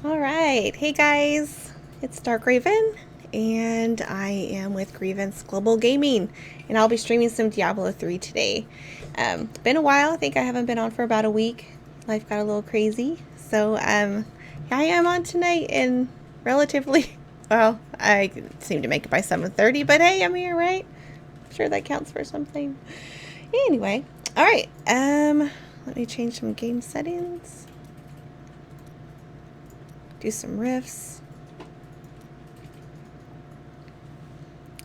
Alright, hey guys, it's Darkraven, and I am with Grievance Global Gaming, and I'll be streaming some Diablo 3 today. Been a while, I think I haven't been on for about a week. Life got a little crazy, so here I am on tonight, and relatively, well, I seem to make it by 7:30, but hey, I'm here, right? I'm sure that counts for something. Anyway, alright, let me change some game settings. Do some riffs.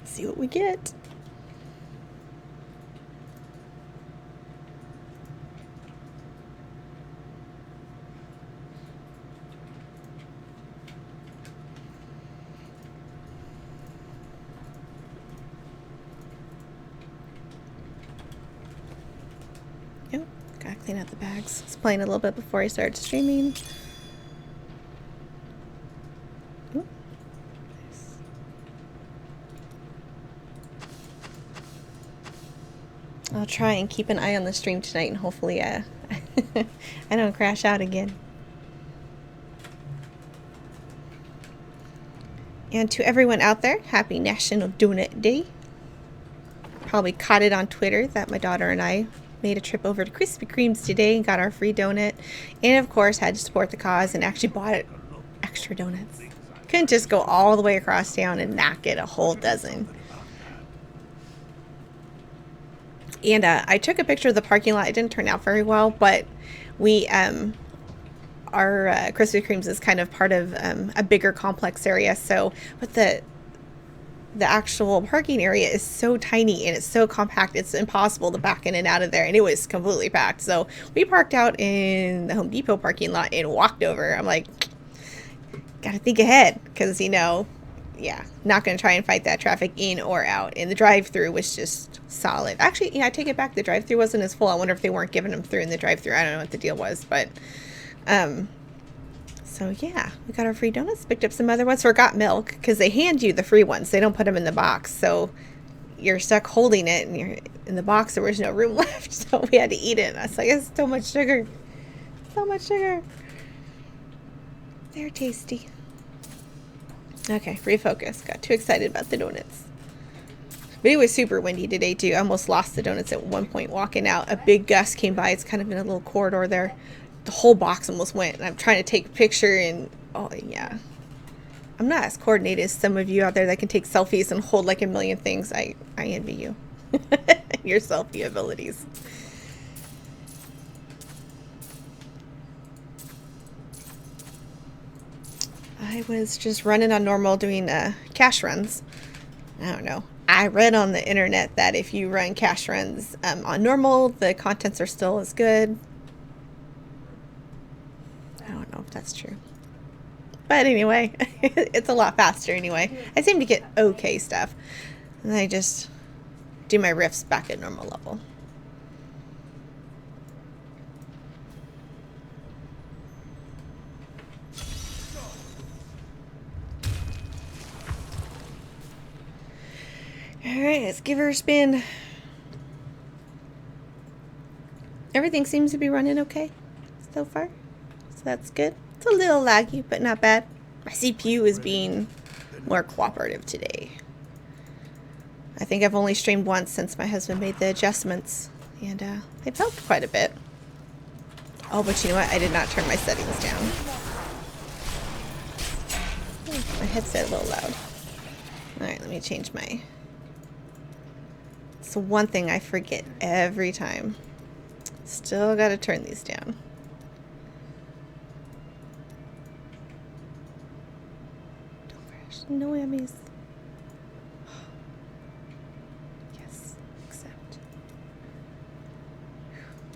See what we get. Oh, gotta clean out the bags. I was playing a little bit before I started streaming. I'll try and keep an eye on the stream tonight, and hopefully I don't crash out again. And to everyone out there, happy National Donut Day. Probably caught it on Twitter that my daughter and I made a trip over to Krispy Kreme's today and got our free donut. And of course had to support the cause and actually bought extra donuts. Couldn't just go all the way across town and not get a whole dozen. And I took a picture of the parking lot. It didn't turn out very well, but we, our Krispy Kreme's is kind of part of a bigger complex area. So, but the actual parking area is so tiny and it's so compact, it's impossible to back in and out of there. And it was completely packed. So we parked out in the Home Depot parking lot and walked over. I'm like, gotta think ahead, because, you know, yeah, not going to try and fight that traffic in or out. And the drive-through was just solid. Actually, yeah, I take it back. The drive-through wasn't as full. I wonder if they weren't giving them through in the drive-through. I don't know what the deal was, but so yeah, we got our free donuts, picked up some other ones, forgot milk, because they hand you the free ones. They don't put them in the box, so you're stuck holding it, and you're in the box. There was no room left, so we had to eat it. And I was like, it's so much sugar. So much sugar. They're tasty. Okay, refocus. Got too excited about the donuts. But it was super windy today, too. I almost lost the donuts at one point walking out. A big gust came by. It's kind of in a little corridor there. The whole box almost went. And I'm trying to take a picture and, oh, yeah. I'm not as coordinated as some of you out there that can take selfies and hold like a million things. I envy you. Your selfie abilities. I was just running on normal doing cash runs. I don't know. I read on the internet that if you run cash runs on normal, the contents are still as good. I don't know if that's true. But anyway, it's a lot faster anyway. I seem to get okay stuff. And I just do my riffs back at normal level. Alright, let's give her a spin. Everything seems to be running okay so far. So that's good. It's a little laggy, but not bad. My CPU is being more cooperative today. I think I've only streamed once since my husband made the adjustments. And they've helped quite a bit. Oh, but you know what? I did not turn my settings down. My headset a little loud. Alright, let me change my... It's one thing I forget every time. Still gotta turn these down. Don't crash. No enemies. Yes, accept.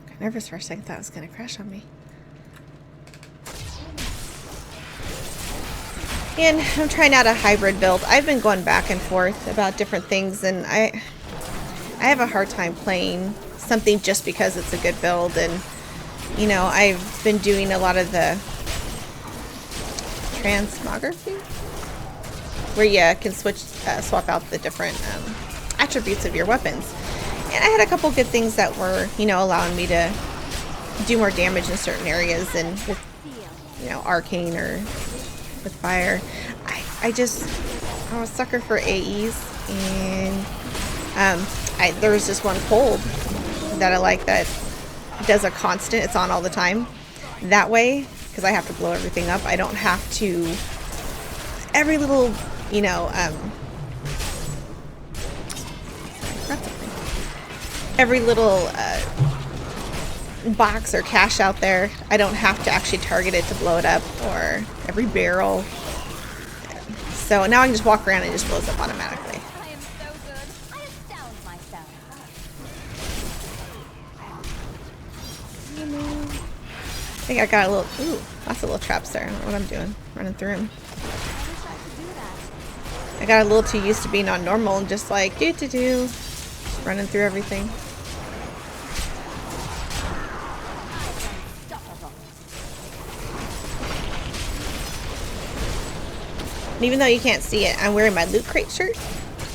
Got nervous for a second. Thought it was gonna crash on me. And I'm trying out a hybrid build. I've been going back and forth about different things, and I have a hard time playing something just because it's a good build. And you know, I've been doing a lot of the transmography where you can swap out the different attributes of your weapons. And I had a couple good things that were, you know, allowing me to do more damage in certain areas, and with, you know, arcane or with fire. I'm a sucker for AEs, and there was just one cold that I like that does a constant. It's on all the time. That way, because I have to blow everything up, I don't have to every little, you know, every little box or cache out there, I don't have to actually target it to blow it up, or every barrel. So now I can just walk around and it just blows up automatically. I am so good. I astound myself. I think I got a little, ooh, that's a little traps there. I don't know what I'm doing, running through them. I wish I could do that. I got a little too used to being on normal and just like, running through everything. Unstoppable. And even though you can't see it, I'm wearing my Loot Crate shirt,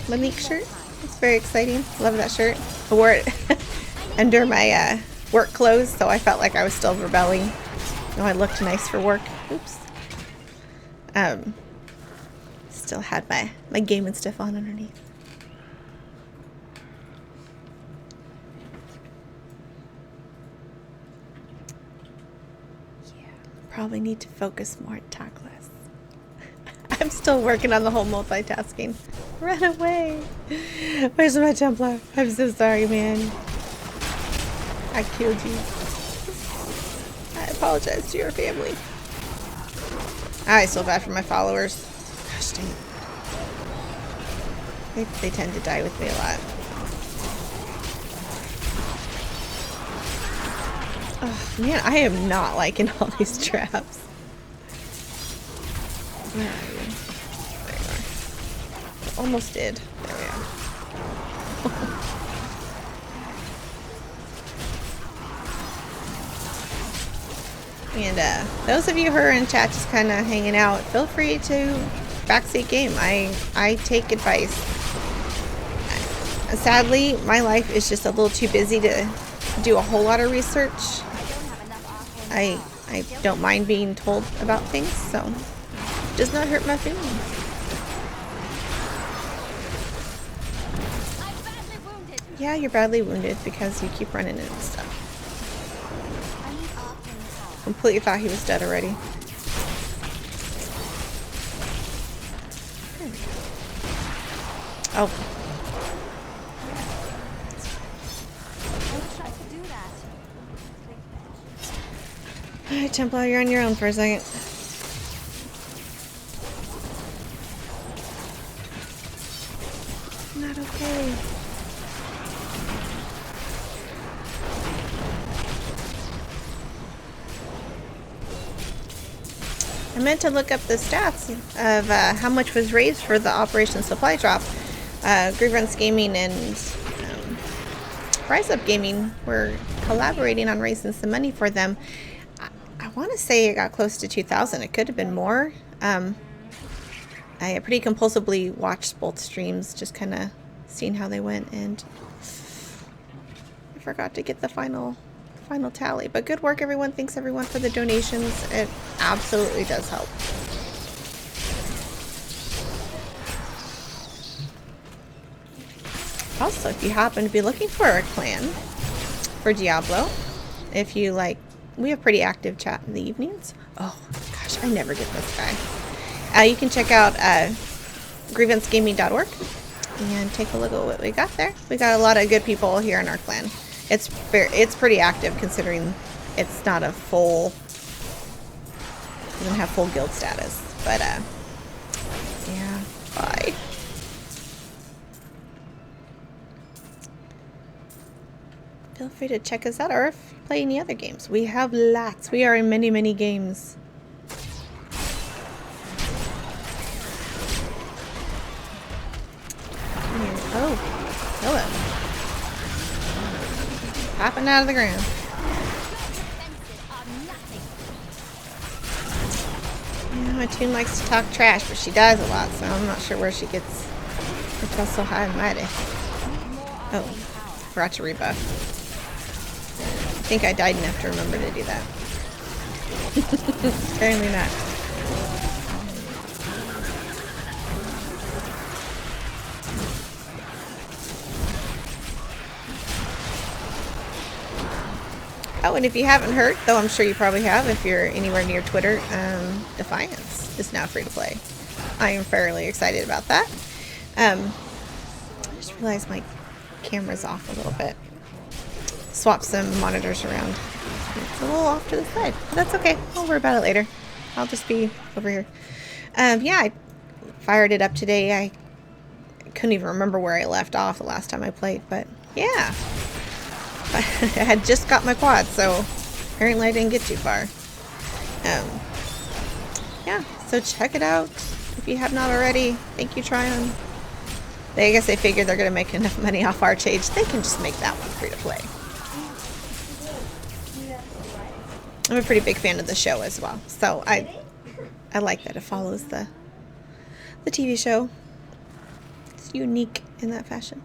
my Leak shirt. It's very exciting. Love that shirt. I wore it under my work clothes, so I felt like I was still rebelling. No, I looked nice for work. Oops. Still had my gaming stuff on underneath. Yeah, probably need to focus more and talk less. I'm still working on the whole multitasking. Run away! Where's my Templar? I'm so sorry, man. I killed you. I apologize to your family. I feel bad for my followers. Gosh dang it. They tend to die with me a lot. Oh, man, I am not liking all these traps. Where are you? There you are. Almost did. There we are. And those of you who are in chat just kind of hanging out, feel free to backseat game. I take advice. Sadly, my life is just a little too busy to do a whole lot of research. I don't mind being told about things, so it does not hurt my feelings. Yeah, you're badly wounded because you keep running into stuff. Completely thought he was dead already. Oh. Alright, Templar, you're on your own for a second. Not okay. I meant to look up the stats of how much was raised for the Operation Supply Drop. Grievance Gaming and Rise Up Gaming were collaborating on raising some money for them. I want to say it got close to 2,000. It could have been more. I pretty compulsively watched both streams, just kind of seeing how they went, and I forgot to get the final tally. But good work, everyone. Thanks everyone for the donations. It absolutely does help. Also, if you happen to be looking for a clan for Diablo, if you like, we have pretty active chat in the evenings. Oh gosh, I never get this guy. You can check out grievancegaming.org and take a look at what we got there. We got a lot of good people here in our clan. It's pretty active considering it's not a full, doesn't have full guild status. But yeah, bye. Feel free to check us out, or if you play any other games. We have lots. We are in many, many games. Oh, hello. Popping out of the ground. You know, my tune likes to talk trash, but she dies a lot, so I'm not sure where she gets herself so high and mighty. Oh, forgot to rebuff. I think I died enough to remember to do that. Apparently not. Oh, and if you haven't heard, though I'm sure you probably have if you're anywhere near Twitter, Defiance is now free to play. I am fairly excited about that. I just realized my camera's off a little bit. Swap some monitors around. It's a little off to the side, but that's okay. I'll worry about it later. I'll just be over here. Yeah, I fired it up today. I couldn't even remember where I left off the last time I played, but yeah. I had just got my quad, so apparently I didn't get too far. Yeah, so check it out if you have not already. Thank you, Tryon. I guess they figured they're going to make enough money off Archage. They can just make that one free to play. I'm a pretty big fan of the show as well, so I like that it follows the TV show. It's unique in that fashion.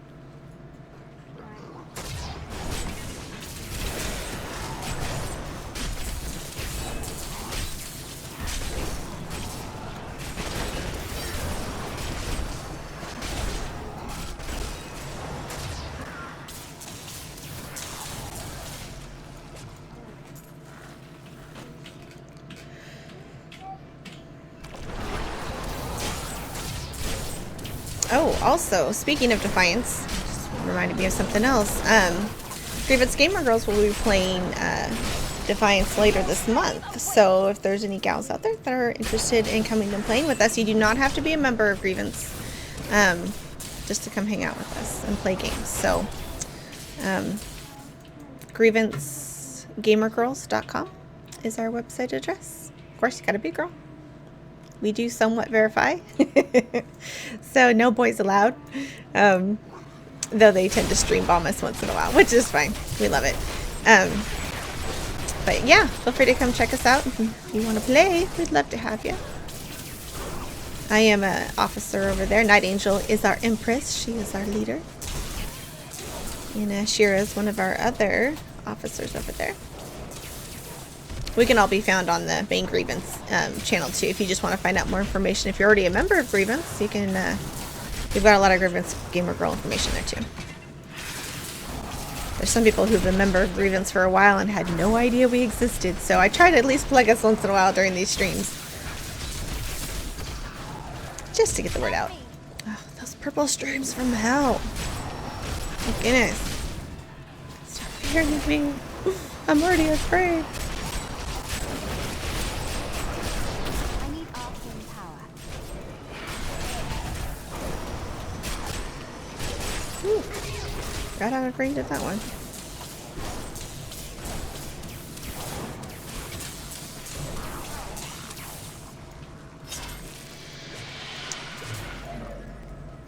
Oh, also, speaking of Defiance, just reminded me of something else. Grievance Gamer Girls will be playing Defiance later this month. So if there's any gals out there that are interested in coming and playing with us, you do not have to be a member of Grievance just to come hang out with us and play games. So grievancegamergirls.com is our website address. Of course, you gotta be a girl. We do somewhat verify. So no boys allowed. Though they tend to stream bomb us once in a while, which is fine. We love it. But yeah, feel free to come check us out. If you want to play, we'd love to have you. I am an officer over there. Night Angel is our empress. She is our leader. And Shira is one of our other officers over there. We can all be found on the main Grievance channel too. If you just want to find out more information, if you're already a member of Grievance, you can. We've got a lot of Grievance Gamer Girl information there too. There's some people who've been a member of Grievance for a while and had no idea we existed. So I try to at least plug us once in a while during these streams, just to get the word out. Oh, those purple streams from hell! My goodness! Stop fearing me. I'm already afraid. Ooh, got out of range of that one.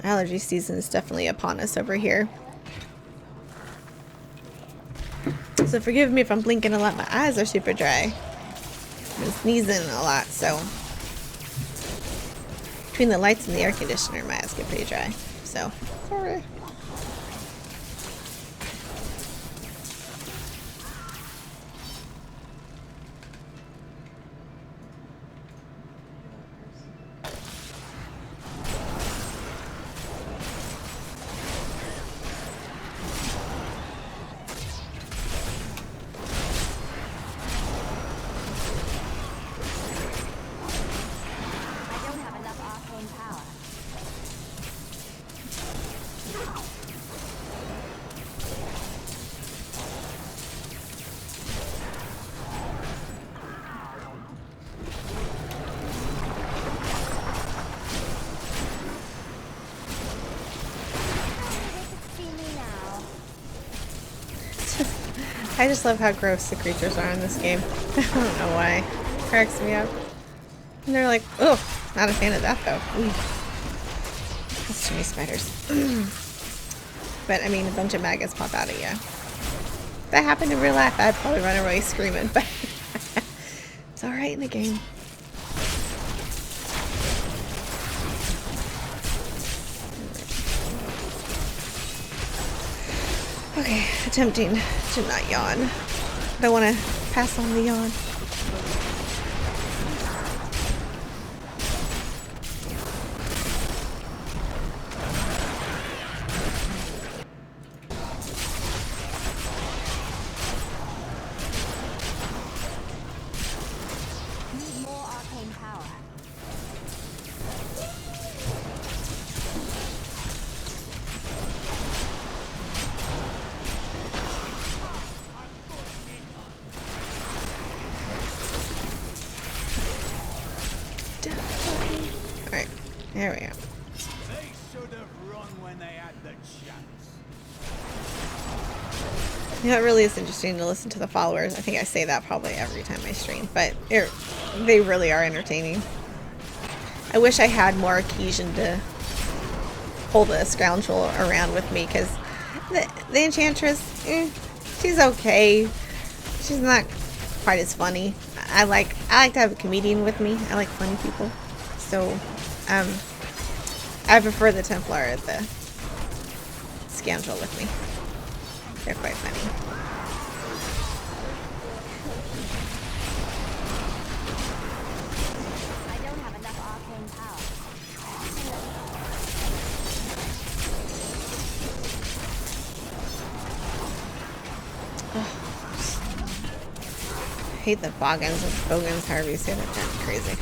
Allergy season is definitely upon us over here. So forgive me if I'm blinking a lot. My eyes are super dry. I've been sneezing a lot, so between the lights and the air conditioner, my eyes get pretty dry. So sorry. I just love how gross the creatures are in this game. I don't know why. It cracks me up. And they're like, oh, not a fan of that though. Ooh. That's too many spiders. But I mean, a bunch of maggots pop out of you. If that happened in real life, I'd probably run away screaming, but it's alright in the game. Okay, attempting to not yawn. Don't want to pass on the yawn. arcane power. Alright, there we go. They should have run when they had the chance. You know, it really is interesting to listen to the followers. I think I say that probably every time I stream, but they really are entertaining. I wish I had more occasion to pull the scoundrel around with me, because the Enchantress, she's okay. She's not quite as funny. I like to have a comedian with me. I like funny people. So, I prefer the Templar or the Scoundrel with me. They're quite funny. I don't have enough arcane power. I hate the Boggins and Bogans, however you say that. That's crazy.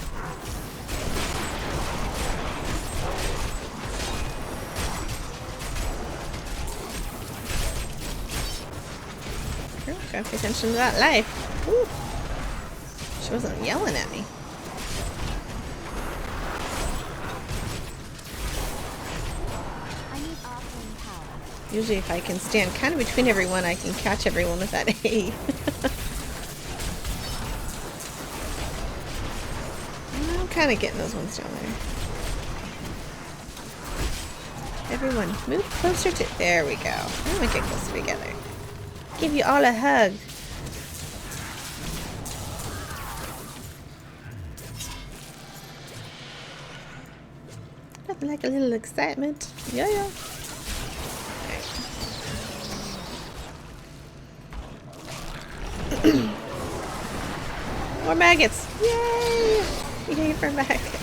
Gotta pay attention to that life. Ooh. She wasn't yelling at me. I need arcane power. Usually if I can stand kind of between everyone, I can catch everyone with that A. I'm kind of getting those ones down there. Everyone, move closer to... There we go. Now we get closer together. Give you all a hug. Nothing like a little excitement. Yeah, yeah. Okay. More maggots. Yay! Yay for maggots.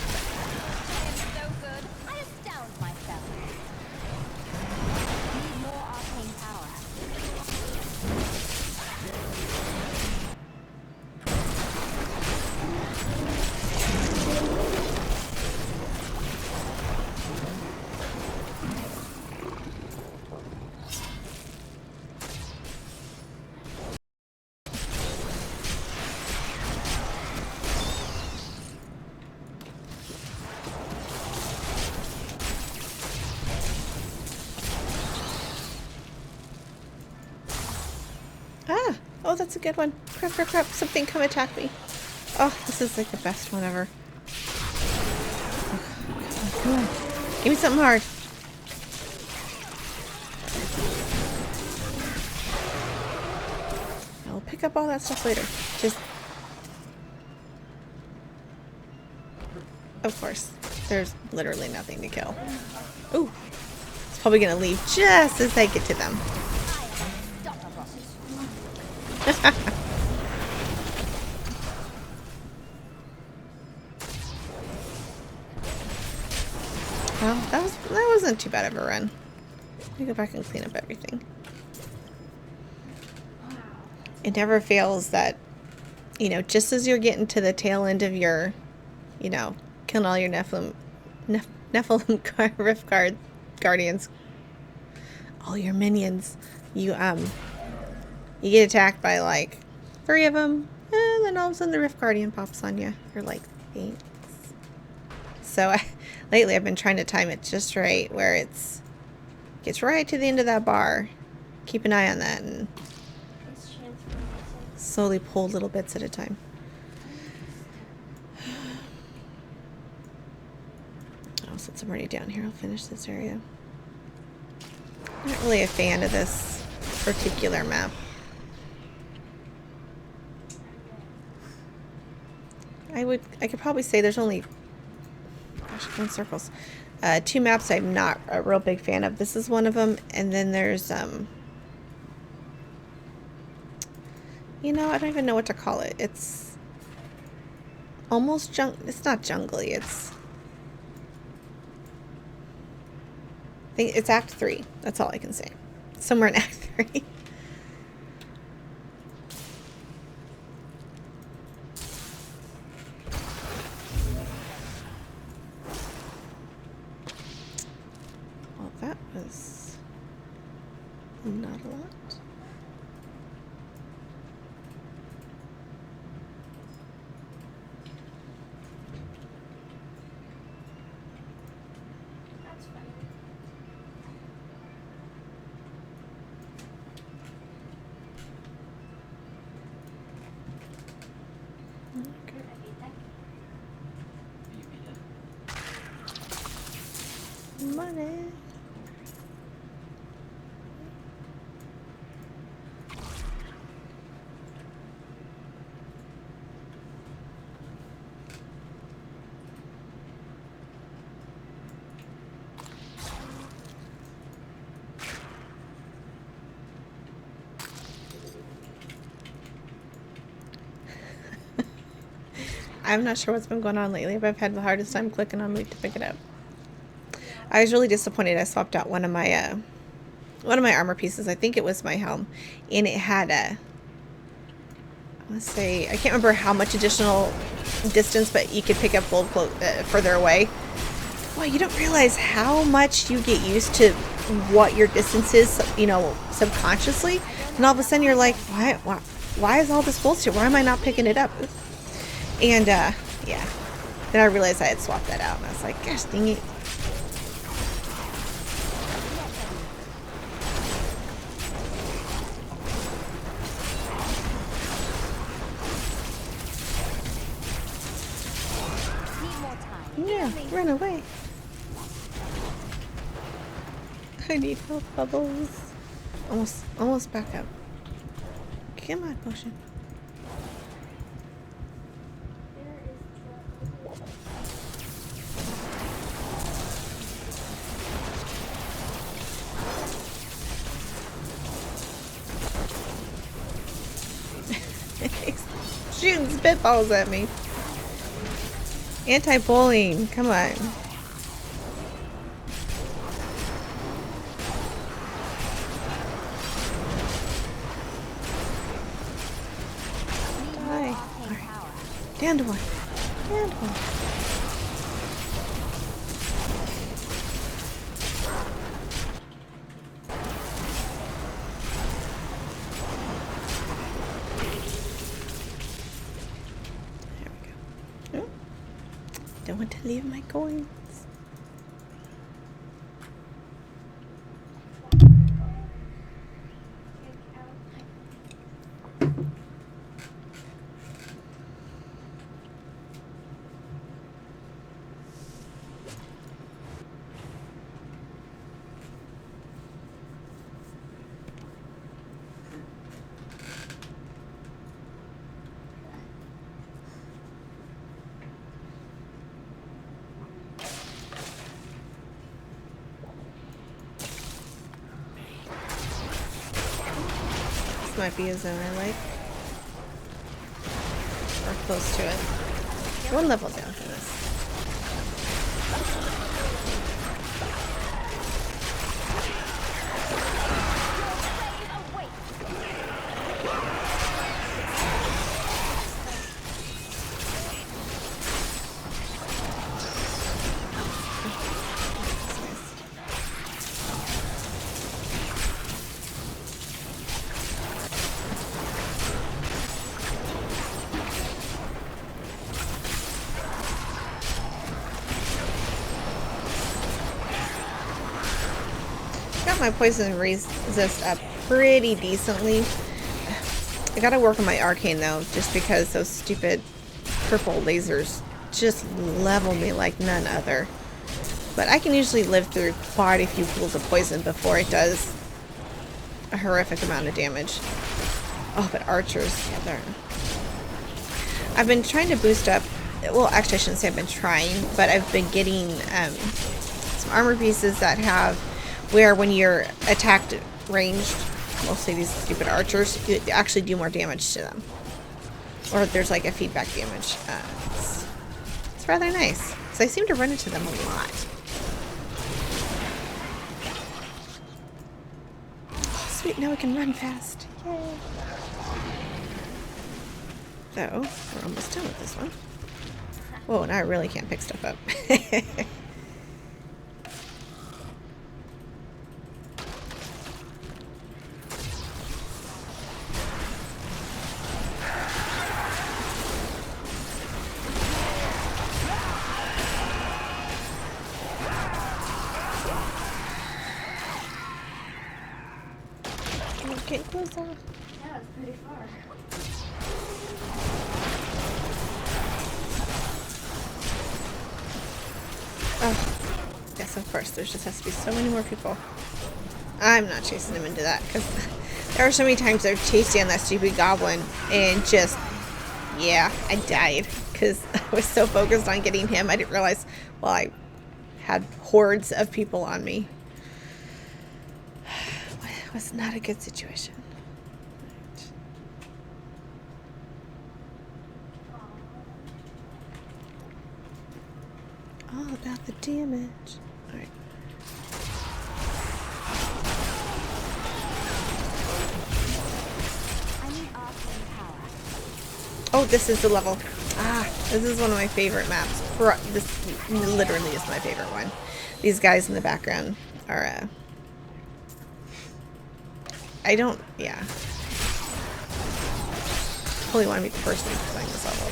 I am so good. I astound myself. Need more arcane power. Ah! Oh, that's a good one. Crap, crap, crap. Something come attack me. Oh, this is like the best one ever. Come on. Give me something hard. I'll pick up all that stuff later. Just... Of course. There's literally nothing to kill. Ooh. It's probably gonna leave just as I get to them. Well, that wasn't too bad of a run. Let me go back and clean up everything. It never fails that, you know, just as you're getting to the tail end of your, you know, killing all your Nephilim Rift Guardians, all your minions, you get attacked by like 3 of them, and then all of a sudden the Rift Guardian pops on you. You're like, thanks. So lately I've been trying to time it just right, where gets right to the end of that bar. Keep an eye on that and slowly pull little bits at a time. Oh, since I'm already down here, I'll finish this area. Not really a fan of this particular map. I could probably say there's only, gosh, I'm in circles. 2 maps I'm not a real big fan of. This is one of them, and then there's you know, I don't even know what to call it. It's almost it's not jungly. I think it's Act 3. That's all I can say. Somewhere in Act 3. I'm not sure what's been going on lately, but I've had the hardest time clicking on loot to pick it up. I was really disappointed. I swapped out one of my armor pieces. I think it was my helm, and it had a, let's say, I can't remember how much additional distance, but you could pick up gold further away. Well, you don't realize how much you get used to what your distance is, you know, subconsciously, and all of a sudden you're like, why is all this bullshit? Why am I not picking it up? And yeah, then I realized I had swapped that out, and I was like, gosh dang it. Need more time. Yeah, run away. I need help, Bubbles. Almost back up. Come on, potion. Shooting spitballs at me. Anti-bullying, come on. Die. Alright. Down to one. Down to one. There we go. Oh. Don't want to leave my coins. This might be a zone I like. Or close to it. One level down for this. Got my poison resist up pretty decently. I gotta work on my arcane though, just because those stupid purple lasers just level me like none other. But I can usually live through quite a few pools of poison before it does a horrific amount of damage. Oh, but archers, yeah, I've been trying to boost up, well, actually I shouldn't say I've been trying, but I've been getting some armor pieces that have where when you're attacked ranged, mostly these stupid archers, you actually do more damage to them. Or there's like a feedback damage. It's rather nice. So I seem to run into them a lot. Oh, sweet, now we can run fast. Yay. So, we're almost done with this one. Whoa, now I really can't pick stuff up. Getting closer. Yeah, it's pretty far. Oh, yes, of course. There just has to be so many more people. I'm not chasing him into that because there are so many times I've chased down that stupid goblin and just, yeah, I died because I was so focused on getting him. I didn't realize, well, I had hordes of people on me. It was not a good situation. Right. all about the damage. Alright. I need arcane power. Oh, this is the level. Ah, this is one of my favorite maps. This literally is my favorite one. These guys in the background are, I don't, yeah. Totally want to be the person playing this level.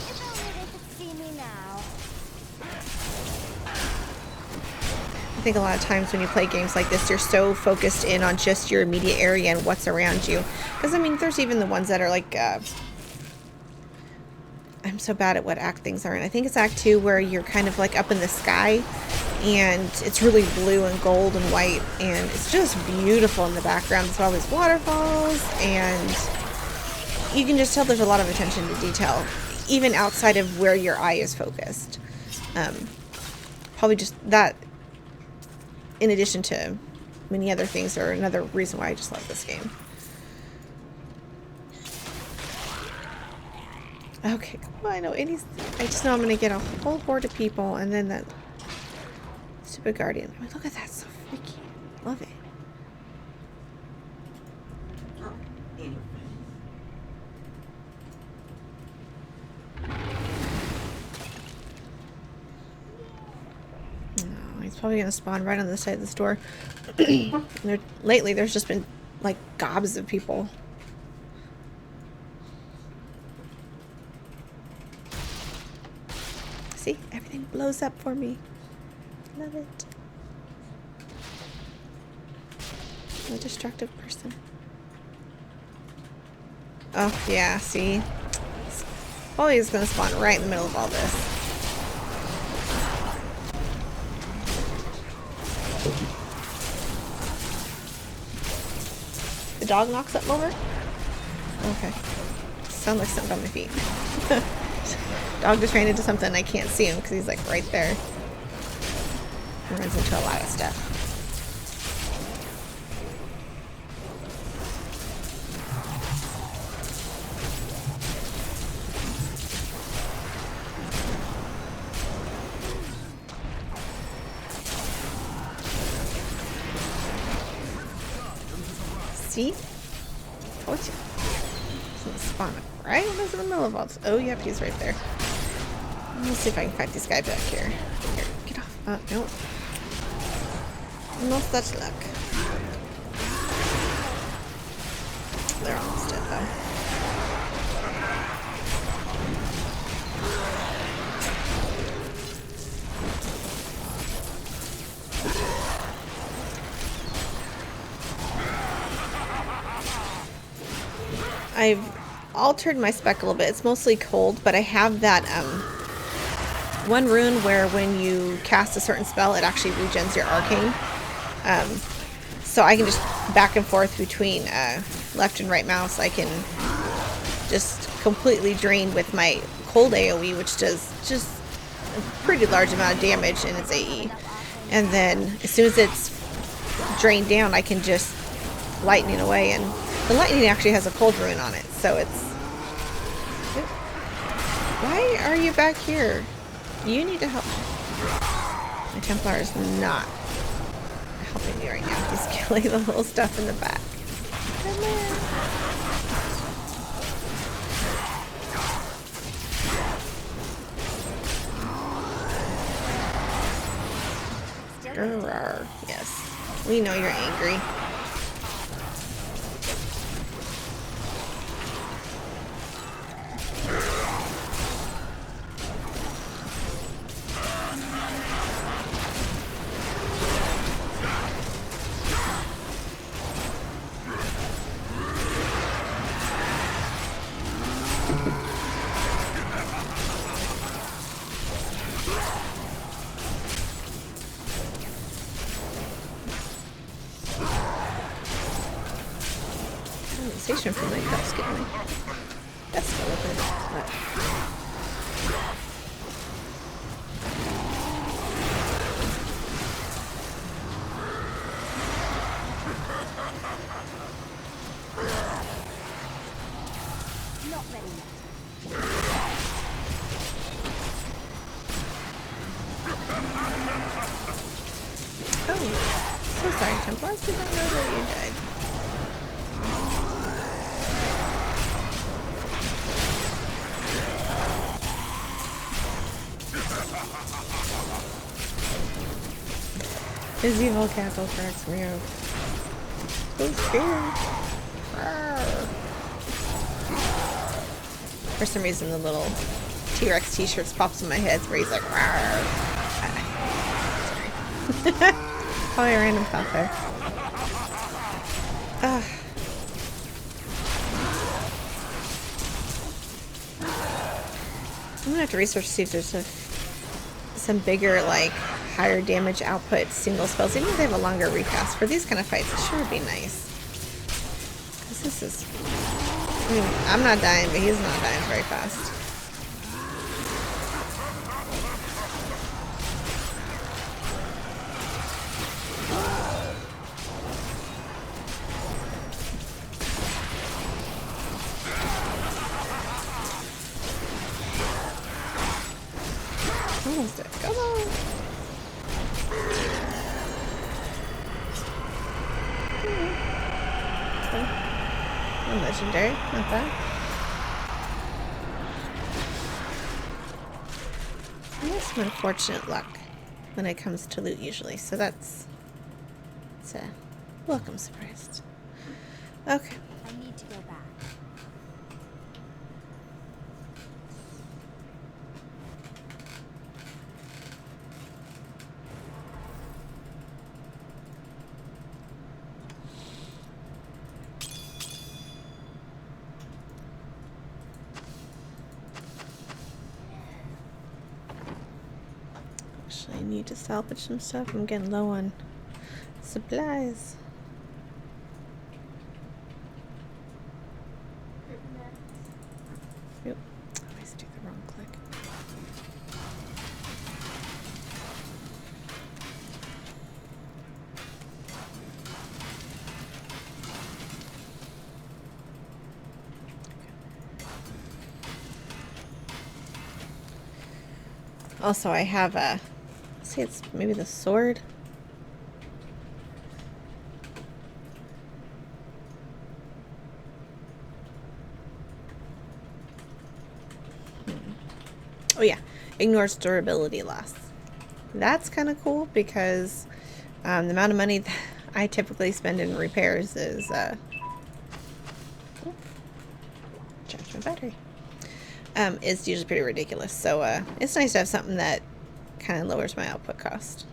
If only they could see me now. I think a lot of times when you play games like this, you're so focused in on just your immediate area and what's around you. Because, I mean, there's even the ones that are like, I'm so bad at what act things are in. I think it's Act 2 where you're kind of like up in the sky and it's really blue and gold and white and it's just beautiful in the background. There's all these waterfalls and you can just tell there's a lot of attention to detail even outside of where your eye is focused. Probably just that in addition to many other things are another reason why I just love this game. Okay, come on, I know I just know I'm gonna get a whole horde of people and then that stupid guardian. I mean, look at that, so freaky. Love it. No, he's probably gonna spawn right on the side of the store. Lately, there's just been like gobs of people. See, everything blows up for me. Love it. I'm a destructive person. Oh, yeah, see? Always gonna spawn right in the middle of all this. The dog knocks up over? Okay. Sounds like something on my feet. Dog just ran into something and I can't see him because he's like right there. He runs into a lot of stuff. See? Told you. He's gonna spawn right in the middle of all this. Oh, yep, he's right there. Let's see if I can fight this guy back here. Here, get off. Nope. No such luck. They're almost dead, though. I've altered my spec a little bit. It's mostly cold, but I have that one rune where when you cast a certain spell, it actually regens your arcane. So I can just back and forth between left and right mouse. I can just completely drain with my cold AoE, which does just a pretty large amount of damage in its AE. And then as soon as it's drained down, I can just lightning away. And the lightning actually has a cold rune on it, so it's... Why are you back here? You need to help. My Templar is not helping me right now. He's killing the little stuff in the back. Come here. Grrr. Yes. We know you're angry. Station for my cups, get my best skeleton. Not ready yet. fast did I know that you died? His evil cackle cracks me up. So scared. Rawr. For some reason, the little T-Rex t-shirts pops in my head where he's like, rawr. Sorry. Probably a random thought there. I'm gonna have to research to see if there's some bigger, like, higher damage output single spells. Even if they have a longer recast for these kind of fights, it sure would be nice. Because this is... I mean, I'm not dying, but he's not dying very fast. Almost dead. Come on! A legendary, not bad. I have some unfortunate luck when it comes to loot usually, so it's a welcome surprise. Okay. I need to go back. Actually, I need to salvage some stuff. I'm getting low on supplies. Yep. I always do the wrong click. Also, I have a... see, it's maybe the sword. Oh yeah, ignores durability loss. That's kind of cool because the amount of money that I typically spend in repairs is... charge my battery. Is usually pretty ridiculous. So it's nice to have something that kind of lowers my output cost.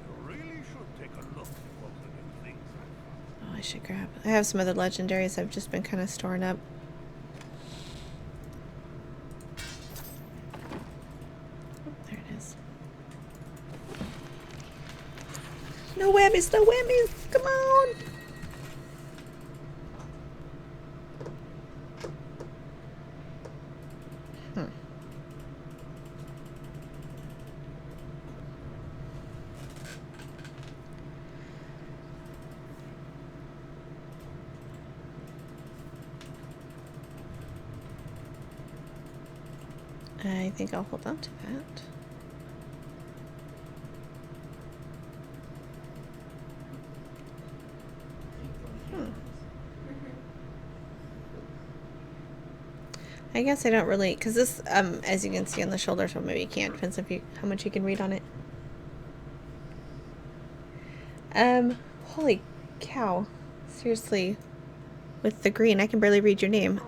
You really should take a look at all the new things I found. Oh, I should grab... I have some other legendaries I've just been kind of storing up. Oh, there it is. No whammies, no whammies! Come on! I think I'll hold on to that. I guess I don't really, because this, as you can see on the shoulders, or maybe you can't, depends if you, how much you can read on it. Holy cow. Seriously, with the green, I can barely read your name.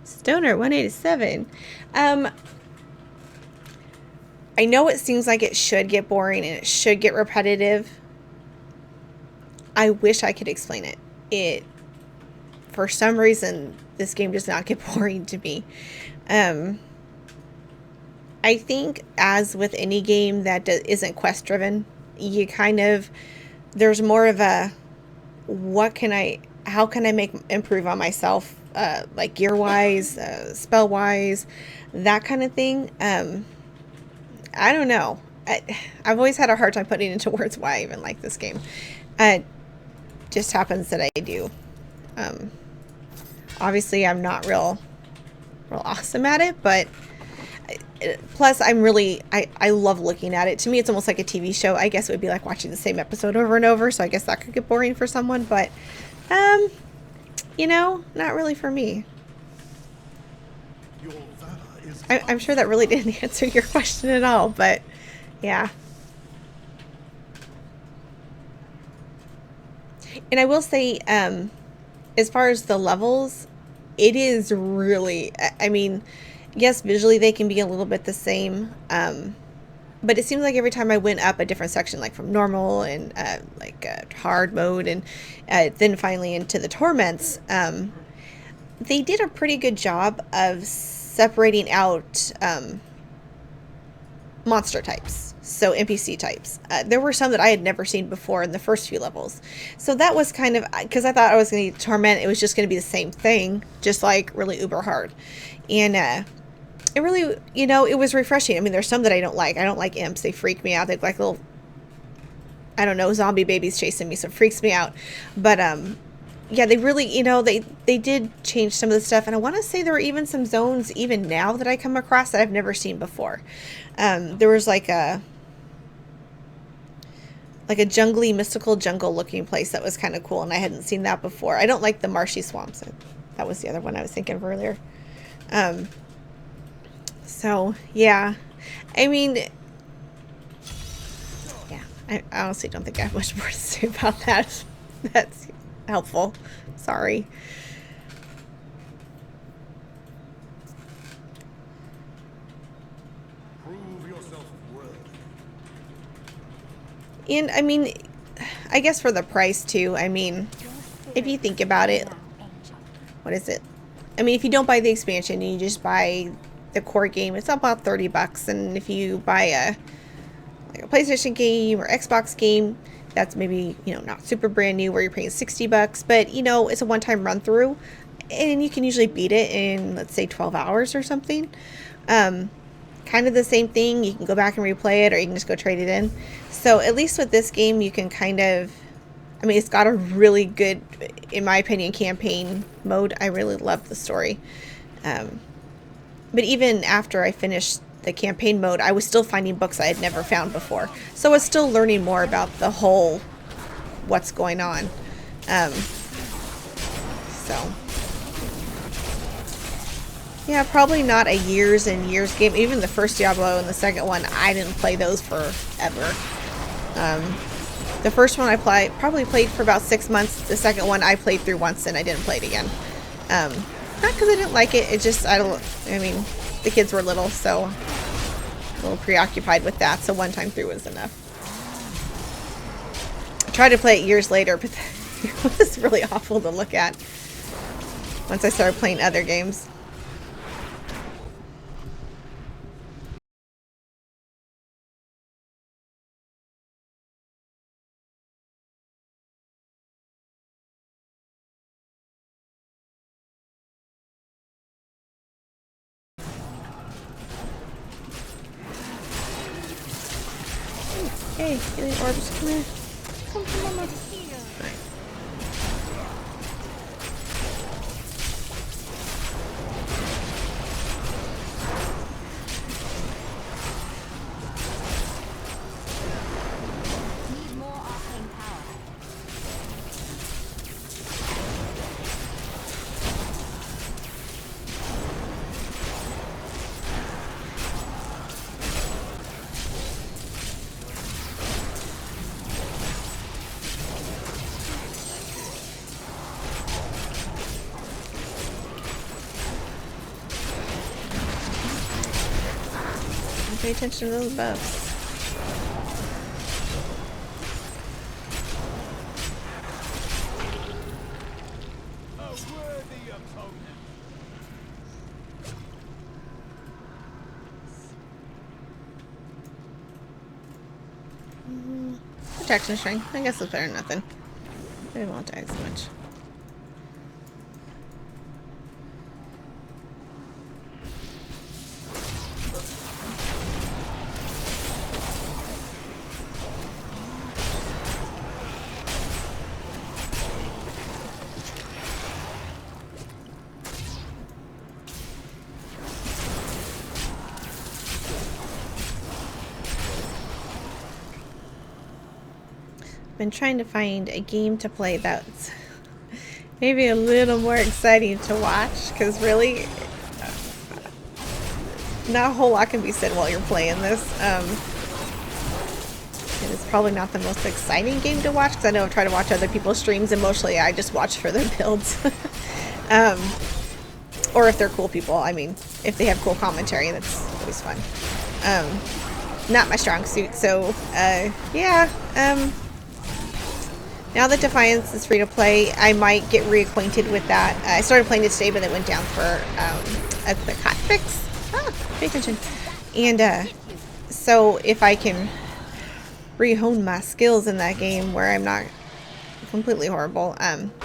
Stoner 187. I know it seems like it should get boring and it should get repetitive. I wish I could explain it. For some reason, this game does not get boring to me. I think, as with any game that isn't quest driven, you kind of, there's more of a, how can I improve on myself, like gear wise, spell wise, that kind of thing. I don't know. I've always had a hard time putting into words why I even like this game. It just happens that I do. Obviously, I'm not real awesome at it, but Plus, I love looking at it. To me, it's almost like a TV show. I guess it would be like watching the same episode over and over. So I guess that could get boring for someone. But, you know, not really for me. Your valor is I'm sure that really didn't answer your question at all. But, yeah. And I will say, as far as the levels, it is really, I mean, yes, visually they can be a little bit the same. But it seems like every time I went up a different section, like from normal and hard mode, and then finally into the torments, they did a pretty good job of separating out monster types, so NPC types. There were some that I had never seen before in the first few levels. So that was kind of, because I thought I was going to torment, it was just going to be the same thing, just like really uber hard. And it really, you know, it was refreshing. I mean, there's some that I don't like. I don't like imps. They freak me out. They're like little, I don't know, zombie babies chasing me, so it freaks me out. But yeah, they really, you know, they did change some of the stuff. And I want to say there were even some zones even now that I come across that I've never seen before. There was like a jungly, mystical jungle looking place that was kind of cool, and I hadn't seen that before. I don't like the marshy swamps. That was the other one I was thinking of earlier. So yeah, I mean, yeah, I honestly don't think I have much more to say about that. That's helpful. Sorry. prove yourself worthy. And I mean, I guess for the price too. I mean, if you think about it, what is it? I mean, if you don't buy the expansion and you just buy the core game, it's about $30. And if you buy a PlayStation game or Xbox game, that's maybe, you know, not super brand new where you're paying $60, but you know, it's a one-time run through and you can usually beat it in, let's say, 12 hours or something. Kind of the same thing. You can go back and replay it, or you can just go trade it in. So at least with this game, you can kind of, I mean, it's got a really good, in my opinion, campaign mode. I really love the story. But even after I finished the campaign mode, I was still finding books I had never found before. So I was still learning more about the whole, what's going on. So, yeah, probably not a years and years game. Even the first Diablo and the second one, I didn't play those forever. The first one I probably played for about 6 months. The second one I played through once and I didn't play it again. Not because I didn't like it. It just, I mean, the kids were little, so a little preoccupied with that. So one time through was enough. I tried to play it years later, but it was really awful to look at once I started playing other games. Hey, any orbs? Come here. Come, mama. Right. Need more arcane power. Pay attention to those buffs. A worthy opponent. Protection string. I guess it's better than nothing. I didn't want to die as much. been trying to find a game to play that's maybe a little more exciting to watch, because really, not a whole lot can be said while you're playing this. And it's probably not the most exciting game to watch, because I know I've tried to watch other people's streams, and mostly I just watch for their builds. Or if they're cool people. I mean, if they have cool commentary, that's always fun. Not my strong suit, so yeah. Now that Defiance is free to play, I might get reacquainted with that. I started playing it today, but it went down for a quick hot fix. Ah, pay attention. And so if I can rehone my skills in that game where I'm not completely horrible,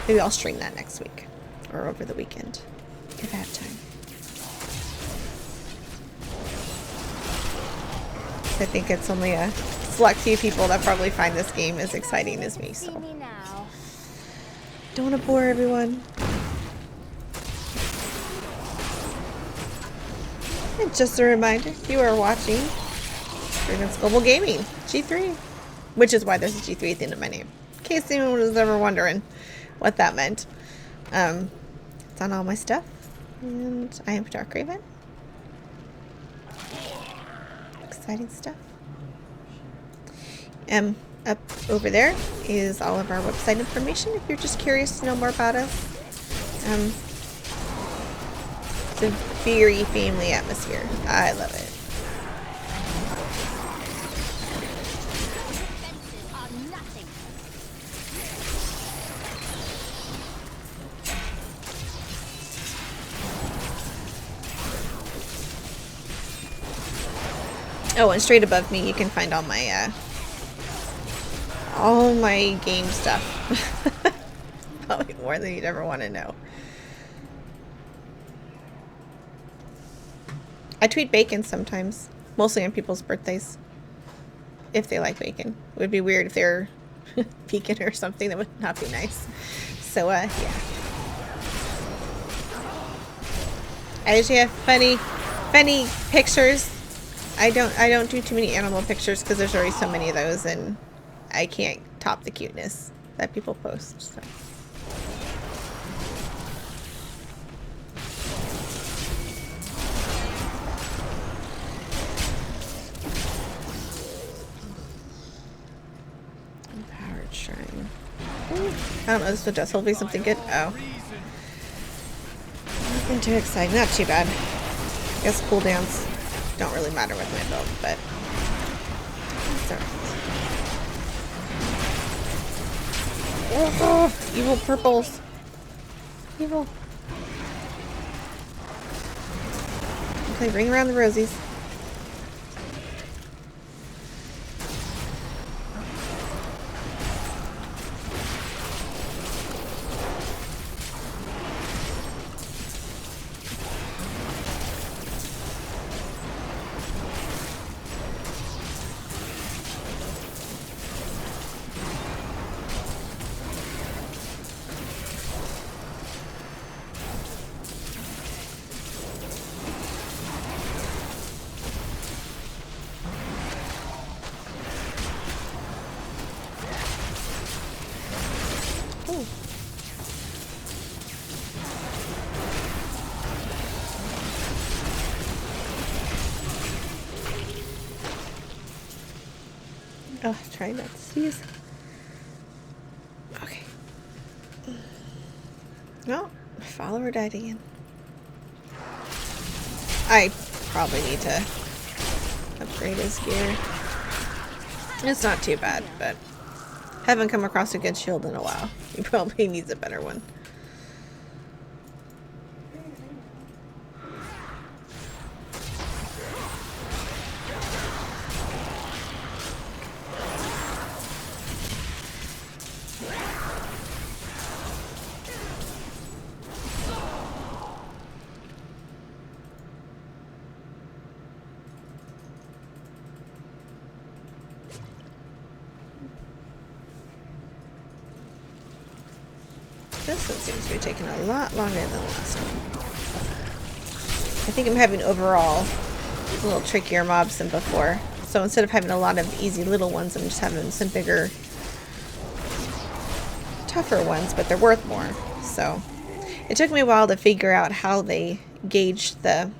maybe I'll stream that next week or over the weekend if I have time. I think it's only a select few people that probably find this game as exciting as me, so don't want to bore everyone. And just a reminder, you are watching Raven's Global Gaming, G3, which is why there's a G3 at the end of my name, in case anyone was ever wondering what that meant. It's on all my stuff, and I am Darkraven. Exciting stuff. Up over there is all of our website information if you're just curious to know more about us. It's a very family atmosphere. I love it. Oh, and straight above me you can find all my game stuff. Probably more than you'd ever want to know. I tweet bacon sometimes, mostly on people's birthdays, if they like bacon. It would be weird if they're vegan or something. That would not be nice. So yeah. I usually have funny pictures. I don't do too many animal pictures because there's already so many of those, and I can't top the cuteness that people post. So. Empowered shrine. Ooh, I don't know. This would just hopefully something good. Oh, nothing too exciting. Not too bad. I guess cooldowns don't really matter with my build, but it's alright. Oh, evil purples. Evil. Okay, bring around the rosies. Oh, try not to sneeze. Okay. No, follower died again. I probably need to upgrade his gear. It's not too bad, but haven't come across a good shield in a while. He probably needs a better one. This one seems to be taking a lot longer than the last one. I think I'm having overall a little trickier mobs than before. So instead of having a lot of easy little ones, I'm just having some bigger tougher ones, but they're worth more. So it took me a while to figure out how they gauge the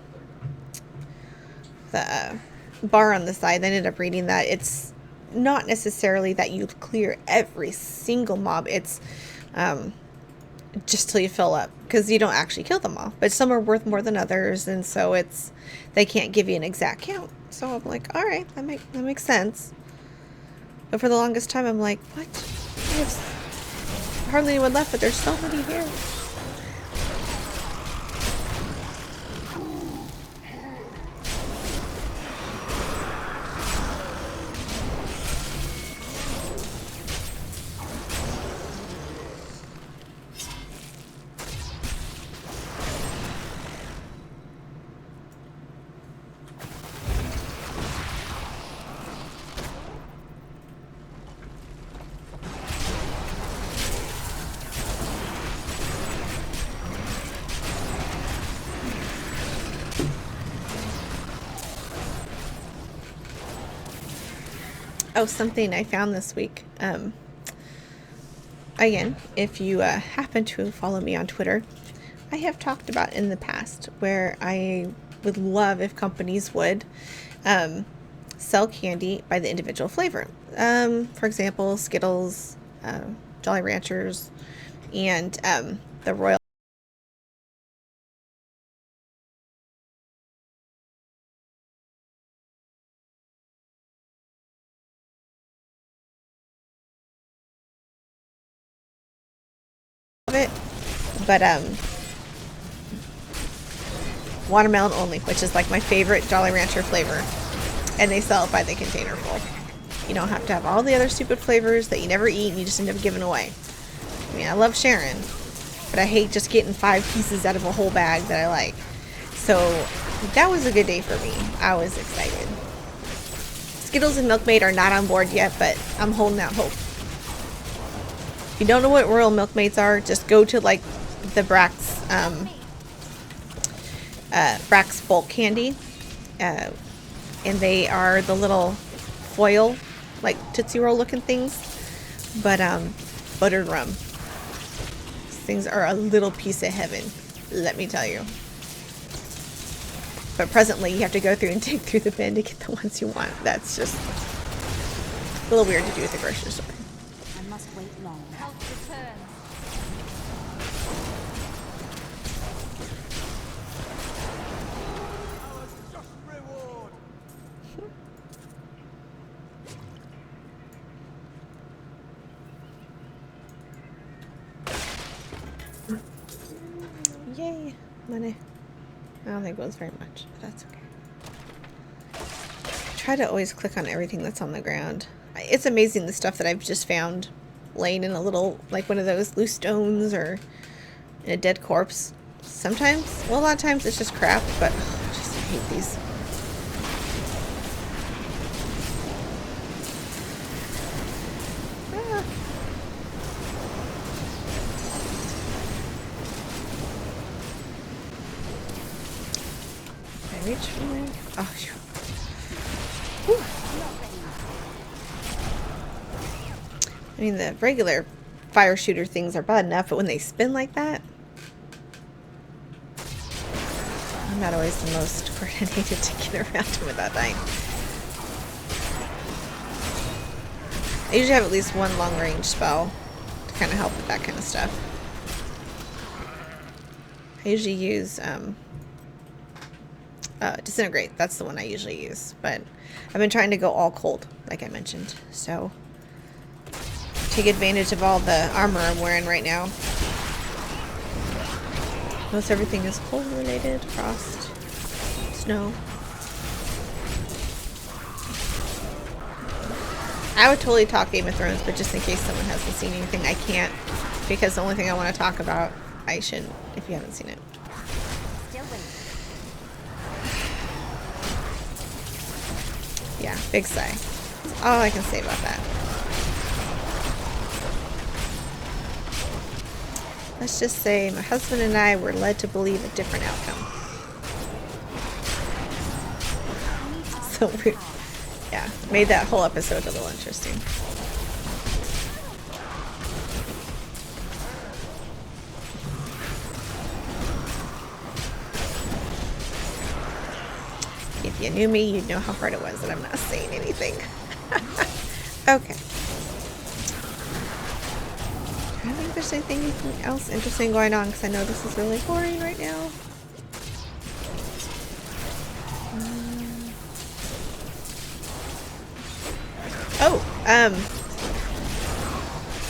bar on the side. I ended up reading that it's not necessarily that you clear every single mob. It's just till you fill up, because you don't actually kill them all. But some are worth more than others, and so they can't give you an exact count. So I'm like, all right, that makes sense. But for the longest time, I'm like, what? There's hardly anyone left, but there's so many here. Oh, something I found this week. Again, if you happen to follow me on Twitter, I have talked about in the past where I would love if companies would sell candy by the individual flavor. For example, Skittles, Jolly Ranchers, and the Royal of it, but watermelon only, which is like my favorite Jolly Rancher flavor, and they sell it by the container full. You don't have to have all the other stupid flavors that you never eat and you just end up giving away. I mean, I love sharing, but I hate just getting 5 pieces out of a whole bag that I like. So that was a good day for me. I was excited. Skittles and Milkmaid are not on board yet, but I'm holding out hope. If you don't know what Royal Milkmaids are, just go to like the Brax bulk candy, and they are the little foil, like Tootsie Roll looking things, but buttered rum. These things are a little piece of heaven, let me tell you. But presently, you have to go through and dig through the bin to get the ones you want. That's just a little weird to do at the grocery store. I must wait long. Health returns. Just reward. Yay, money. I don't think it was very much, but that's okay. I try to always click on everything that's on the ground. It's amazing the stuff that I've just found laying in a little, like one of those loose stones or in a dead corpse. Sometimes, well, a lot of times it's just crap, but I just hate these. Ah. I reach for my... Oh, shoot. Whew. I mean, the regular fire shooter things are bad enough, but when they spin like that, I'm not always the most coordinated to get around to without dying. I usually have at least one long range spell to kind of help with that kind of stuff. I usually use Disintegrate. That's the one I usually use, but I've been trying to go all cold, like I mentioned, so take advantage of all the armor I'm wearing right now. Most everything is cold related. Frost, snow. I would totally talk Game of Thrones, but just in case someone hasn't seen anything, I can't, because the only thing I want to talk about, I shouldn't if you haven't seen it. Still waiting. Yeah, big sigh. That's all I can say about that. Let's just say my husband and I were led to believe a different outcome. So we, yeah, made that whole episode a little interesting. you knew me, you'd know how hard it was that I'm not saying anything. Okay. I don't think there's anything else interesting going on because I know this is really boring right now.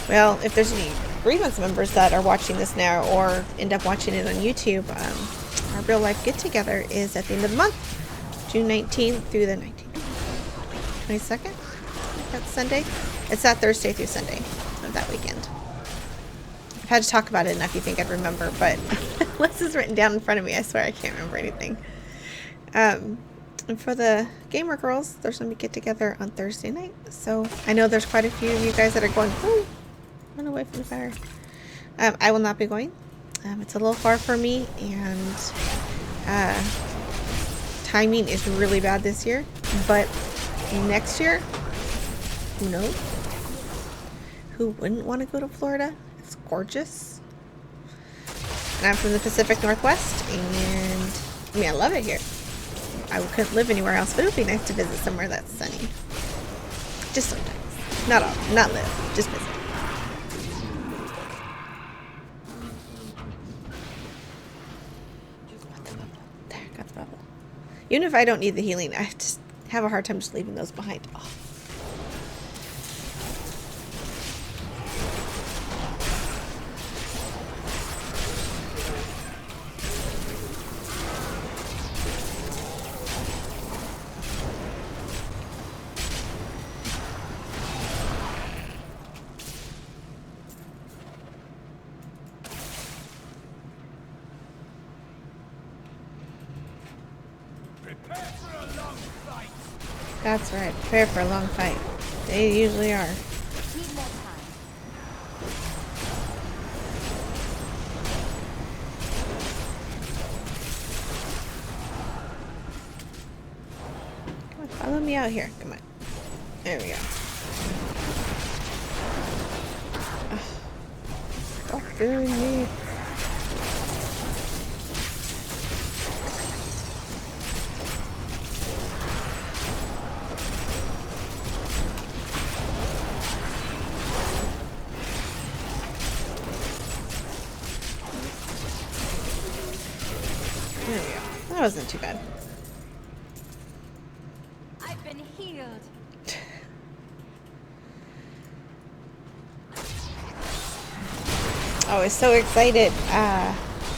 Well, if there's any grievance members that are watching this now or end up watching it on YouTube, our real life get together is at the end of the month, June 19th through the 19th, 22nd. That's Sunday. It's that Thursday through Sunday of that weekend. I've had to talk about it enough you think I'd remember, but unless it's written down in front of me, I swear I can't remember anything. And for the gamer girls, there's going to be get together on Thursday night. So I know there's quite a few of you guys that are going, oh, run away from the fire. I will not be going. It's a little far for me, and timing is really bad this year. But next year, who knows? Who wouldn't want to go to Florida? It's gorgeous. And I'm from the Pacific Northwest, and I mean, I love it here. I couldn't live anywhere else, but it would be nice to visit somewhere that's sunny. Just sometimes. Not all. Not live. Just visit. There, got the bubble. Even if I don't need the healing, I just have a hard time just leaving those behind. Oh. That's right. Prepare for a long fight. They usually are. Need more time. Come on, follow me out here. Come on. There we go. Stop doing me. There we go. That wasn't too bad. I've been healed. I was so excited.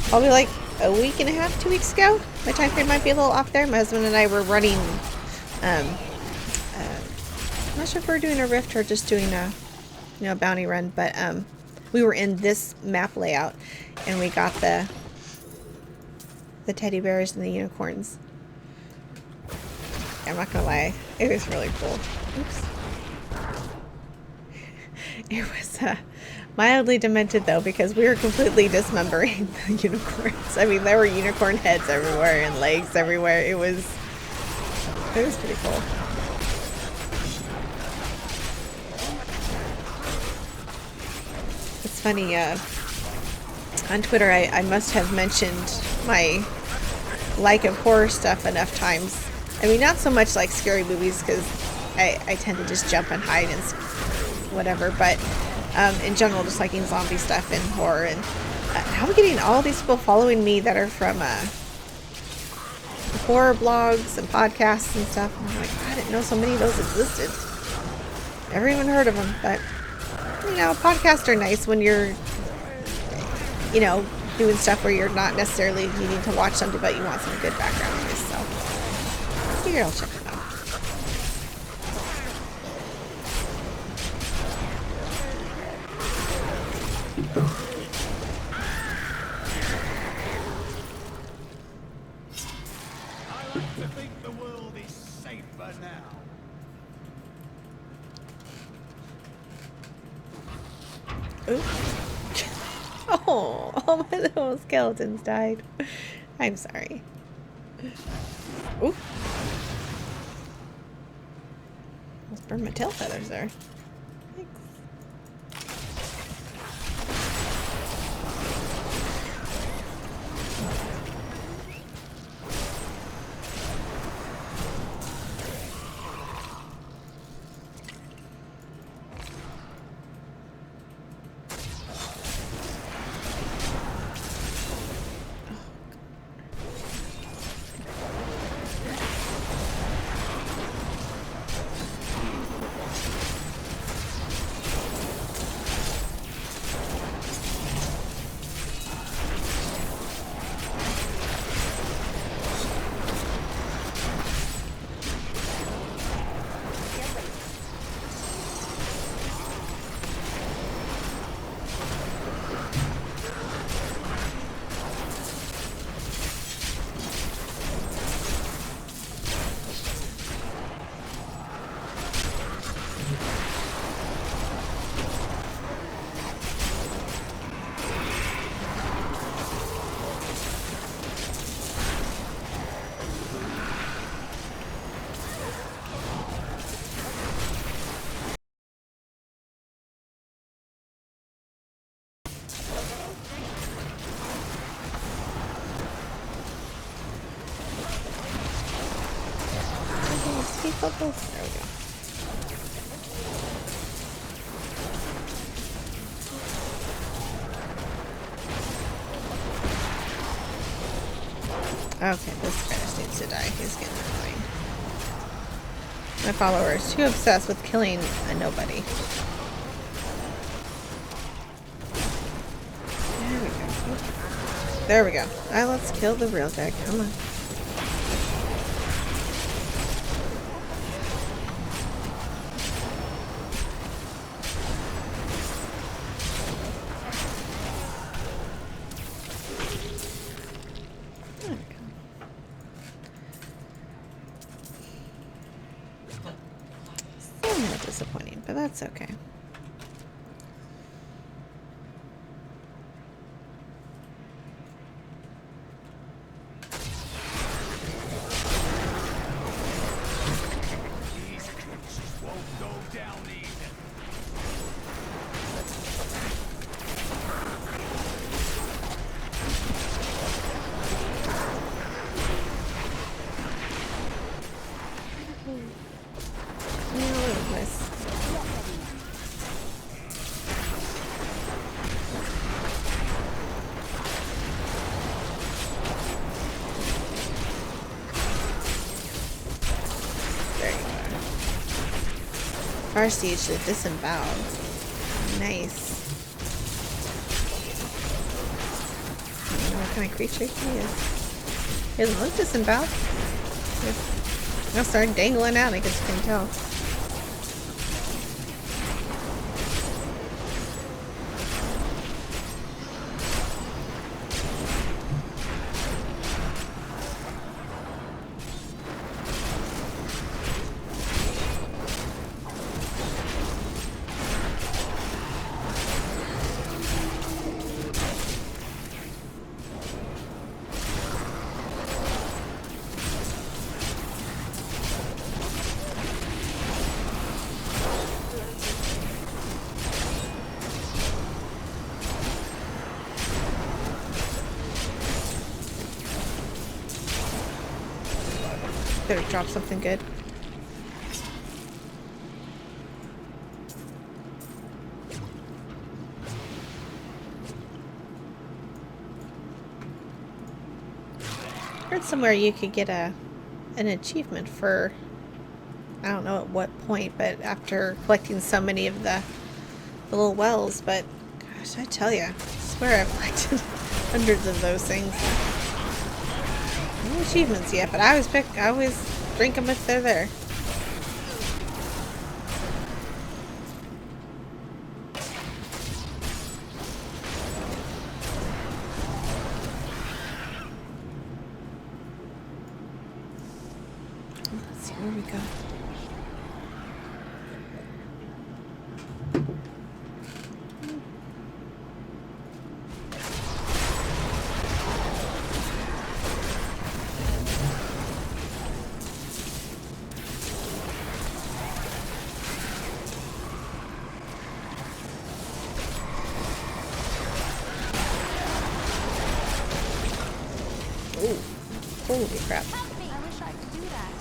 Probably like a week and a half, 2 weeks ago. My time frame might be a little off there. My husband and I were running. I'm not sure if we were doing a rift or just doing a, a bounty run, but we were in this map layout, and we got the teddy bears and the unicorns. I'm not gonna lie, it was really cool. Oops. It was mildly demented though, because we were completely dismembering the unicorns. I mean, there were unicorn heads everywhere and legs everywhere. It was pretty cool. It's funny, on Twitter I must have mentioned my like of horror stuff enough times. I mean, not so much like scary movies, because I tend to just jump and hide and whatever, but in general, just liking zombie stuff and horror. And now I'm getting all these people following me that are from horror blogs and podcasts and stuff. And I'm like, I didn't know so many of those existed. Never even heard of them. But, podcasts are nice when you're, doing stuff where you're not necessarily needing to watch something, but you want some good background noise. So, figure I'll check it out. I like to think the world is safer now. Ooh. Oh, my little skeletons died. I'm sorry. Ooh. Almost burned my tail feathers there. Thanks. he killed both? There we go. Okay, this guy just needs to die. He's getting annoying. My follower is too obsessed with killing a nobody. There we go. There we go. Alright, let's kill the real guy. Come on. There we go. Somewhat disappointing, but that's okay. These corpses won't go down easy. Yeah, all over the place. There you go. Far siege to disembowel. Nice. I don't know what kind of creature he is. He doesn't look disemboweled. I'll start dangling out, I guess you can tell. Better drop something good. Heard somewhere you could get an achievement for, I don't know at what point, but after collecting so many of the little wells, but gosh, I tell you, I swear I've collected hundreds of those things. No achievements yet, but I always drink them if they're there. Let's see where we go. Ooh, holy crap. Help me! I wish I could do that.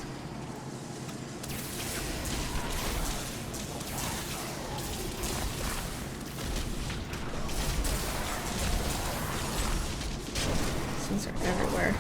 These things are everywhere.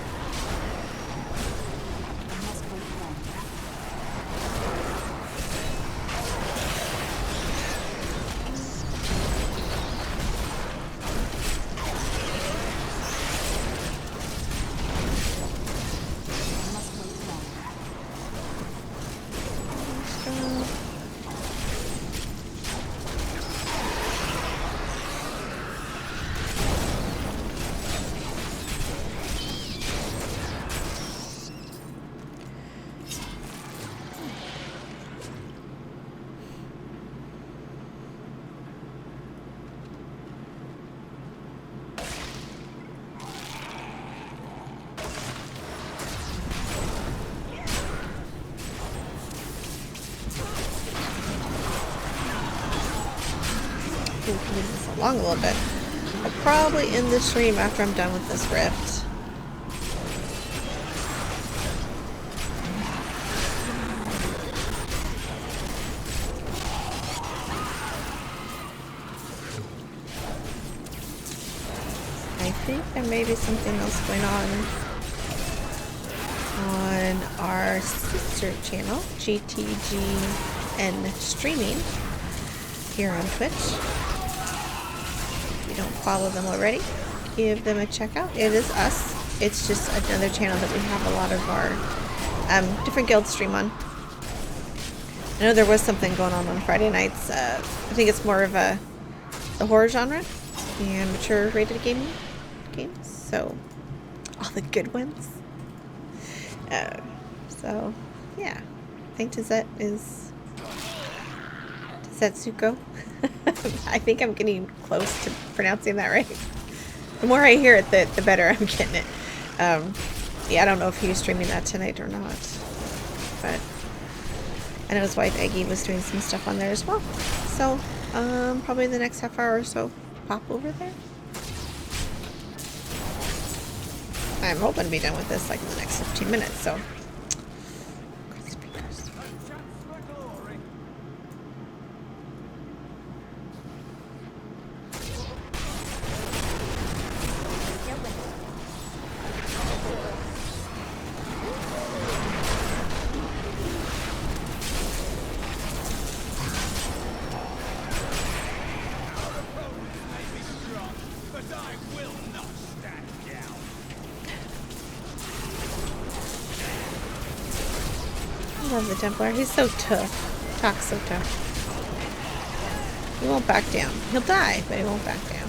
Move this along a little bit. I'll probably end the stream after I'm done with this rift. there may be something else going on our sister channel, GTGN Streaming, here on Twitch. If you don't follow them already, give them a check out. It is us. It's just another channel that we have a lot of our different guilds stream on. I know there was something going on Friday nights. I think it's more of the horror genre and mature rated games. So all the good ones. So yeah, I think Tetsuko. I think I'm getting close to pronouncing that right. The more I hear it, the better I'm getting it. Yeah, I don't know if he was streaming that tonight or not, but I know his wife Eggie was doing some stuff on there as well. So probably the next half hour or so, pop over there. I'm hoping to be done with this like in the next 15 minutes. So. I love the Templar. He's so tough. Talks so tough. He won't back down. He'll die, but he won't back down.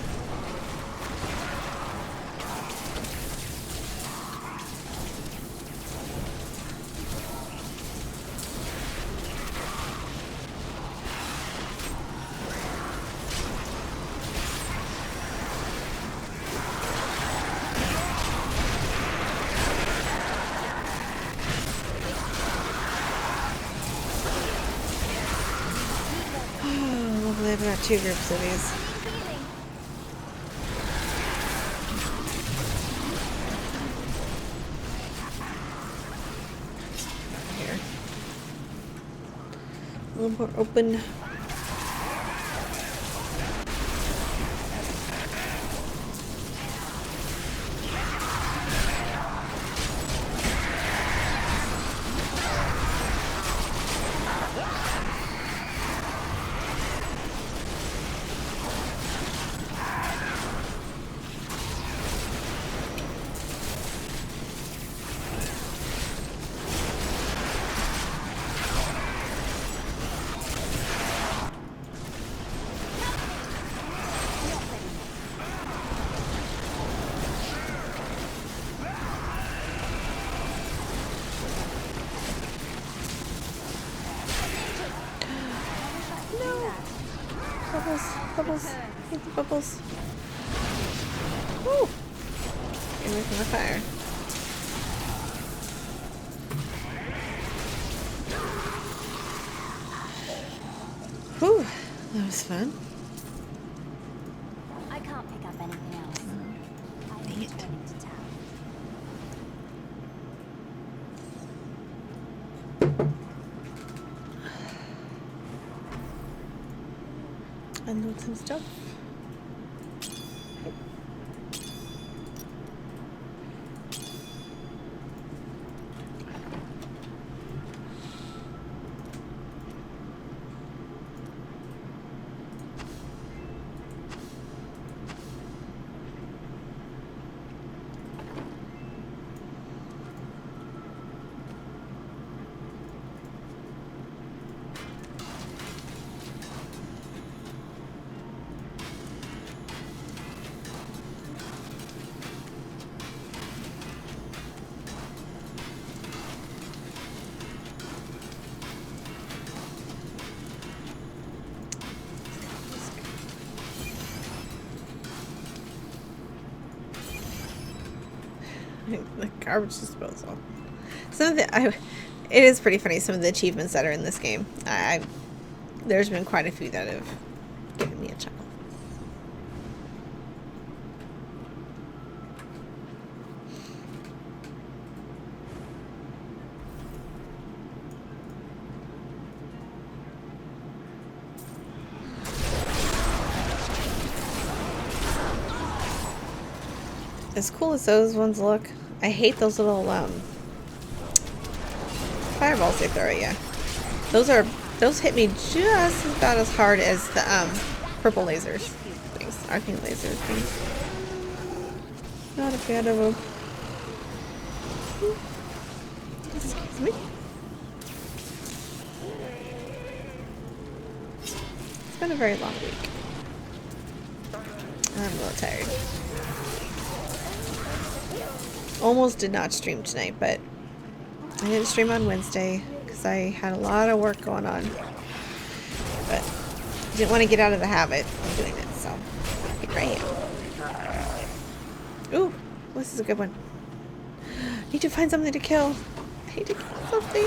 I've got 2 groups of these. Here. A little more open. Bubbles. Get the bubbles. Woo! Get away from the fire. Whew! That was fun. I can't pick up anything else. I'm Dang it. returning to town. Unload some stuff. The garbage disposal. Some of the, it is pretty funny. Some of the achievements that are in this game. There's been quite a few that have given me a chuckle. as cool as those ones look, I hate those little fireballs they throw at you. Those hit me just about as hard as the purple lasers things, arcane laser things. Not a fan of them. Excuse me. It's been a very long week. I'm a little tired. Almost did not stream tonight, but I didn't stream on Wednesday because I had a lot of work going on. But didn't want to get out of the habit of doing it, so be great. Ooh, this is a good one. Need to find something to kill. I need to kill something.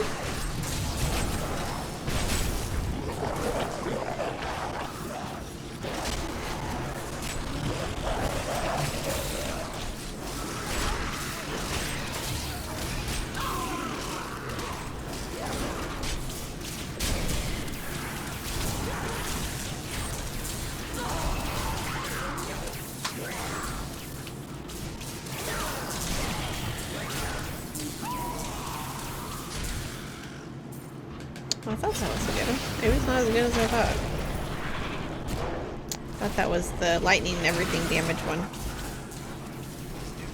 I thought that was a good one. Maybe it's not as good as I thought. I thought that was the lightning and everything damage one.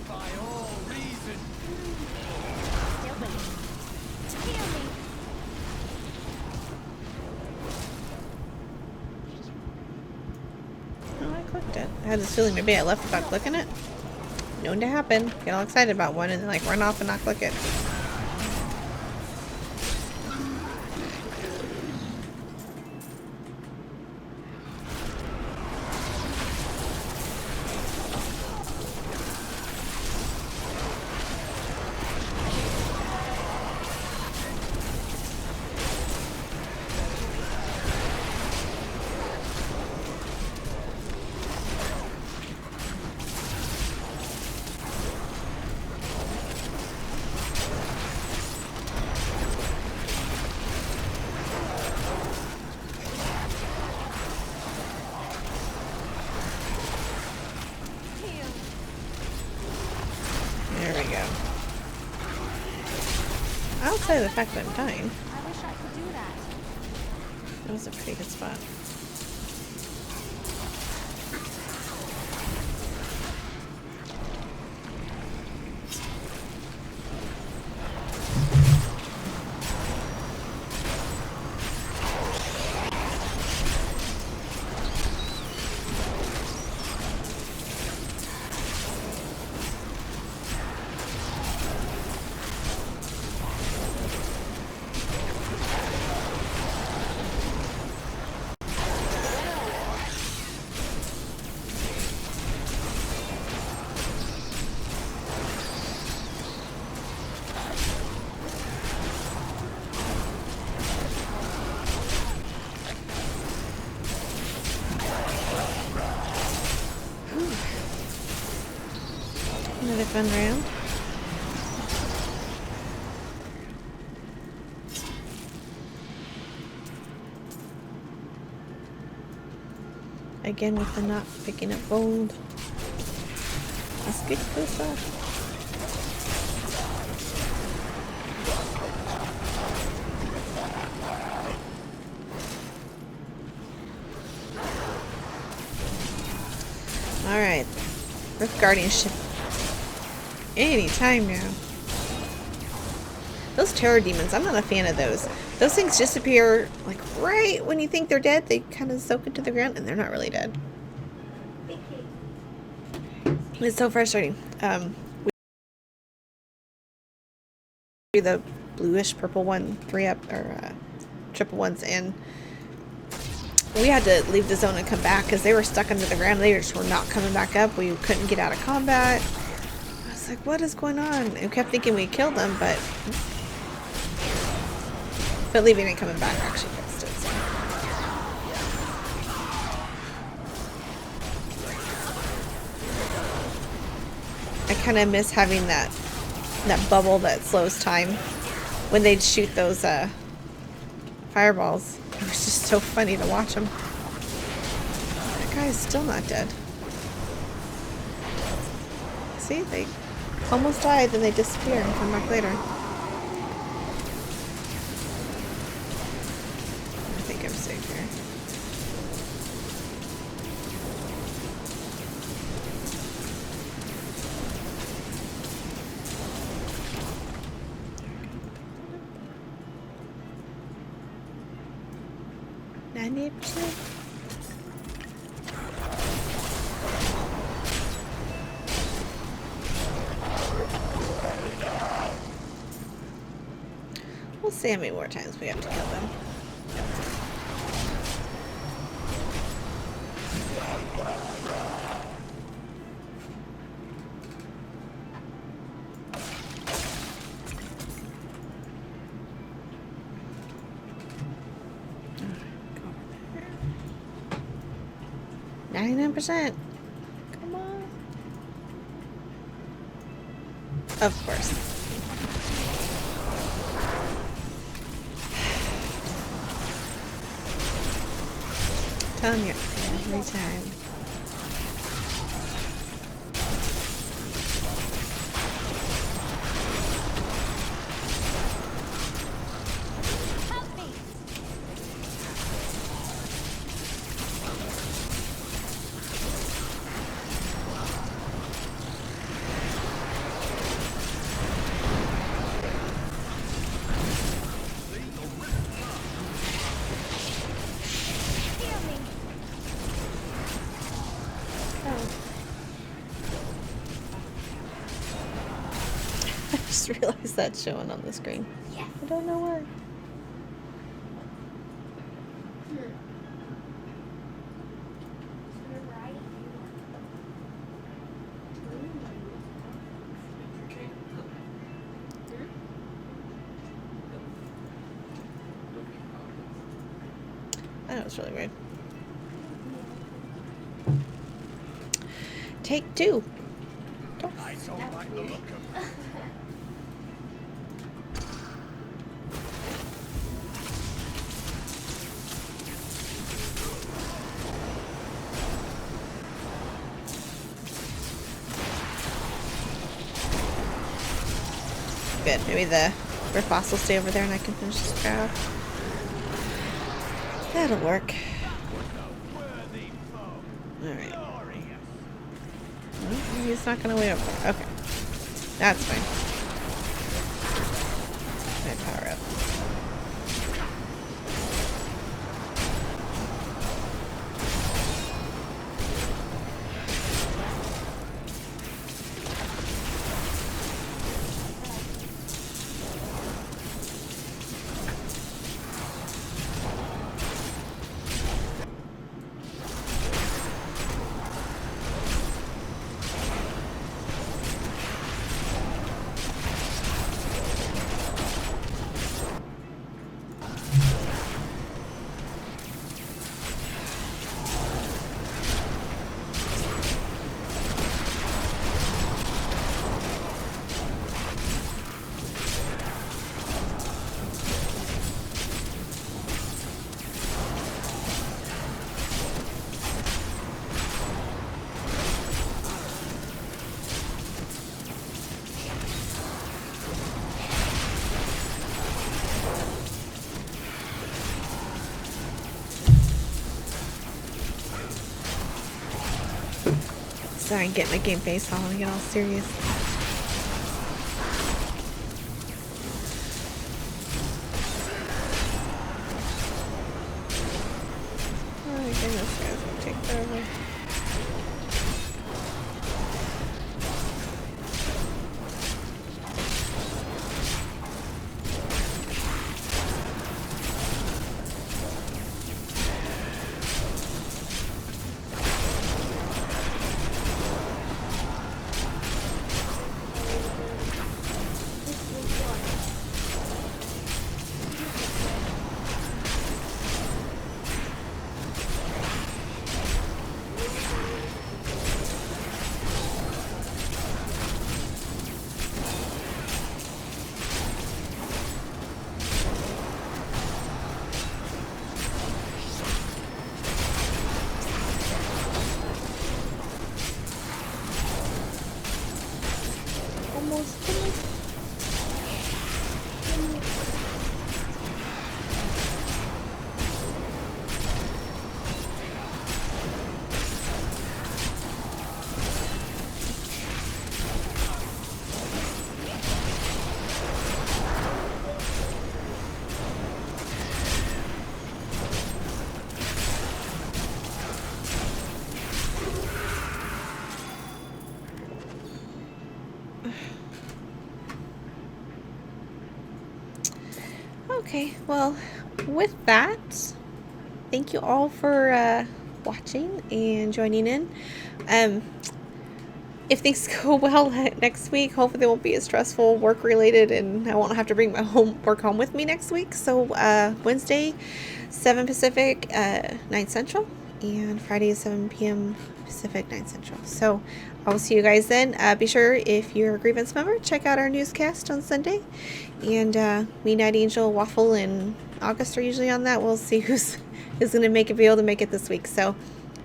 By all reason. Heal me. Oh, I clicked it. I had this feeling maybe I left without clicking it. Known to happen. Get all excited about one and then like run off and not click it. Heal. There we go. Outside of the fact that I'm dying, I wish I could do that. that was a pretty good spot. Another fun round. Again with the not picking up gold. Let's get this up. Alright. Rift Guardianship. Anytime now. Those terror demons, I'm not a fan of those. Those things disappear like right when you think they're dead. They kind of soak into the ground and they're not really dead. It's so frustrating. We the bluish purple one, 3-up or triple ones, and we had to leave the zone and come back because they were stuck under the ground. They just were not coming back up. We couldn't get out of combat. I was like, what is going on? And we kept thinking we killed them, but leaving and coming back actually fixed it. So. I kind of miss having that bubble that slows time when they'd shoot those fireballs. It was just so funny to watch them. That guy is still not dead. See, they almost died, then they disappear and come back later. I think I'm safe here. We'll see how many more times we have to kill them. Go over there. 99%. Come on. Of course. Telling you every time. Help me! Heal me! I just realized that's showing on the screen. Yes! I don't know why. I know, it's really weird. Take two. I don't like the look of that. Good. Maybe the brick boss will stay over there and I can finish this crowd. That'll work. Worthy foe. Alright. Glorious. Well, he's not gonna wait over there. Okay. That's fine. I power up. Sorry, get my game face on and get all serious. Oh my goodness, guys, gonna take forever. Okay, well, with that, thank you all for watching and joining in. Um, if things go well next week, hopefully they won't be as stressful work related, and I won't have to bring my work home with me next week. So Wednesday, 7 Pacific, 9 Central, and Friday, 7 p.m. Pacific, 9 Central. So I will see you guys then. Be sure, if you're a grievance member, check out our newscast on Sunday. And me, Night Angel, Waffle, and August are usually on that. We'll see who's going to be able to make it this week. So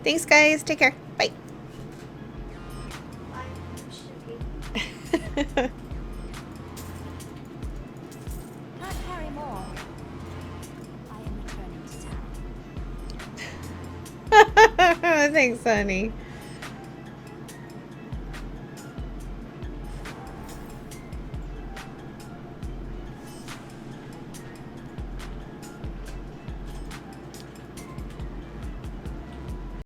thanks, guys. Take care. Bye. Can't carry more. I am returning to town. Thanks, honey.